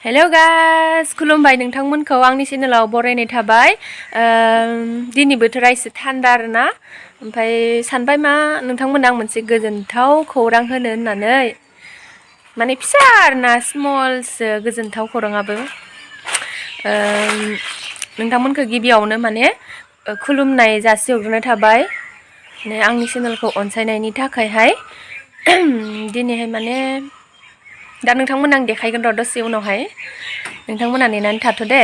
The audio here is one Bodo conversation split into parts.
हेलो गाइस खुलुमबाय नोंथांमोनखौ आंनि चेनेलाव बरायनाय थाबाय दिनै बोथोरा एसे थान्दा आरोना ओमफ्राय सानबाय मा नोंथांमोना आं मोनसे गोजोनथाव खौरां होनो होननानै माने फिसा आरोना स्मलसो गोजोनथाव खौराङाबो नोंथांमोनखौ गिबियावनो माने खुलुमनाय जासिहरग्रोनाय थाबाय माने आंनि चेनेलखौ अनसायनायनि थाखायहाय दिनैहाय माने दा नोंथांमोन आं देखायगोन र' दसे उनावहाय नोंथांमोना नेनानै थाथ' दे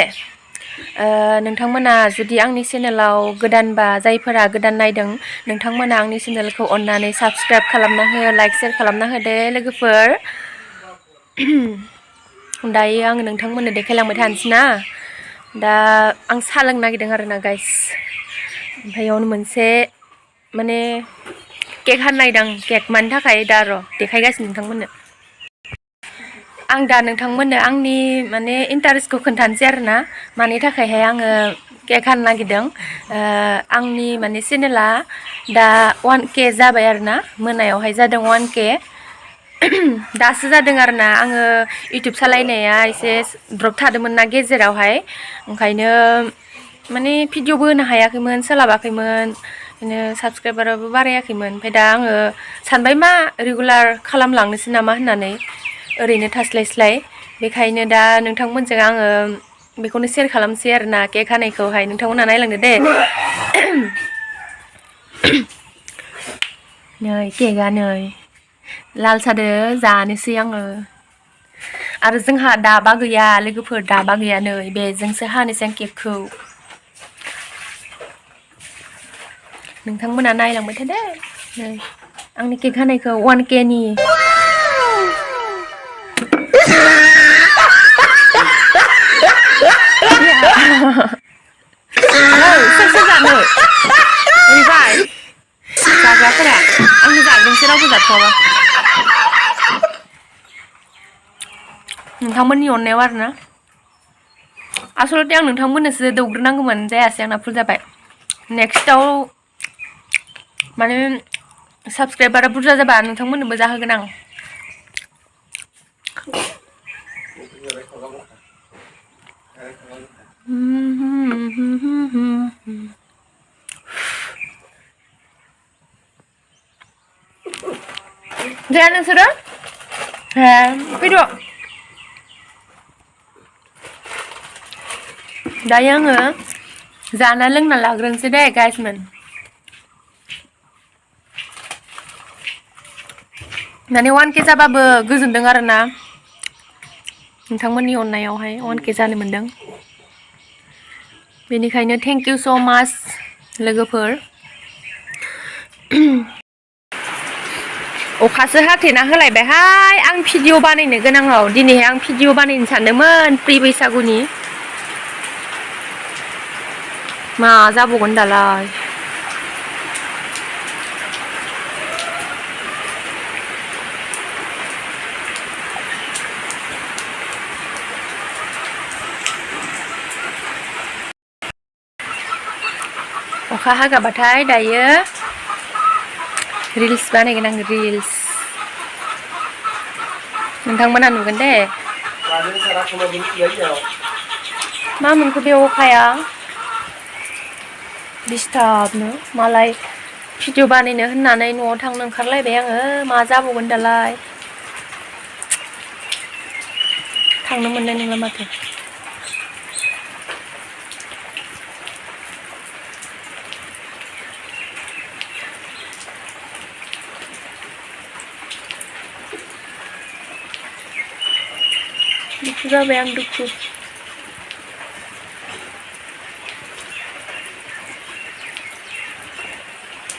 नोंथांमोना जुदि आंनि चेनेलाव गोदानबा जायफोरा गोदान नायदों नोंथांमोना आंनि चेनेलखौ अननानै साबस्क्राइब खालामना हो लाइक शेयार खालामना हो दे लोगोफोर दायो आङो नोंथांमोननो देखायलांबाय थानोसै ना दा आं साहा लोंनो नागिरदों आरोना गाइस ओमफ्राय इयावनो मोनसे माने केक हानायदों केक मानि थाखाय दा र' देखायगासिनो नोंथांमोननो आं दा नोंथांमोननो आंनि माने इन्टारेस्टखौ खोन्थानोसै आरोना मानि थाखायहाय आङो केक हानो नागिरदों आंनि माने चेनेला दा 1K जाबाय आरोना मोनायावहाय जादों 1K दासो जादों आरोना आङो इउटुब सालायनाया एसे द्रप थादोंमोन ना गेजेरावहाय ओंखायनो माने भिडिअबो होनो हायाखैमोन सोलाबाखैमोन बिदिनो साबसक्राइबाराबो बारायाखैमोन ओमफ्राय दा आङो सानबाय मा रेगुलार खालामलांनोसै नामा होननानै ओरैनो थास्लायस्लाय बेखायनो दा नोंथांमोनजों आङो बेखौनो शेयार खालामसै आरोना केक हानायखौहाय नोंथांमोना नायलांदो दे नै केकआ नै लाल सादो जानोसै आङो आरो जोंहा दाबा गैया लोगोफोर दाबा गैया नै बेजोंसो हानोसै आं केकखौ नोंथांमोना नायलांबाय था दे नै आंनि केक हानायखौ 1K नि सोर सोर जानो ओरैबाय जाग्राफोरा आंनो जाग्रोनोसै रावबो जाथ'वाबा नोंथांमोननि अननायाव आरोना आसलथे आं नोंथांमोननोसो दौग्रोनांगौमोन जायासै आंना भुल जाबाय नेक्स्टआव माने साबसक्राइबारा बुरजा जाबा नोंथांमोननोबो जाहोगोन आं जाया नोंसोरो फैद' दायो आङो जाना लोंना लाग्रोनोसै दे गाइसमोन माने 1K जाबाबो गोजोनदों आरोना नोंथांमोननि अननायावहाय 1K जानो मोनदों बेनिखायनो थेंक इउ स' माच लोगोफोर अखासो हाथेना होलायबायहाय आं भिडिअ बानायनो गोनाङाव दिनैहाय आं भिडिअ बानायनो सानदोंमोन प्रि बैसागुनि मा जाबावगोन दालाय अखा हागाबाथाय दायो रिल्स बानायगोन आं रिल्स नोंथांमोना नुगोन दे मा मोनखो बे अखाया दिस्टार्बनो मालाय भिडिअ बानायनो होननानै न'आव थांनो ओंखारलायबाय आङो मा जाबावगोन दालाय थांनो मोननाय नंला माथो दुखु जाबाय आं दुखु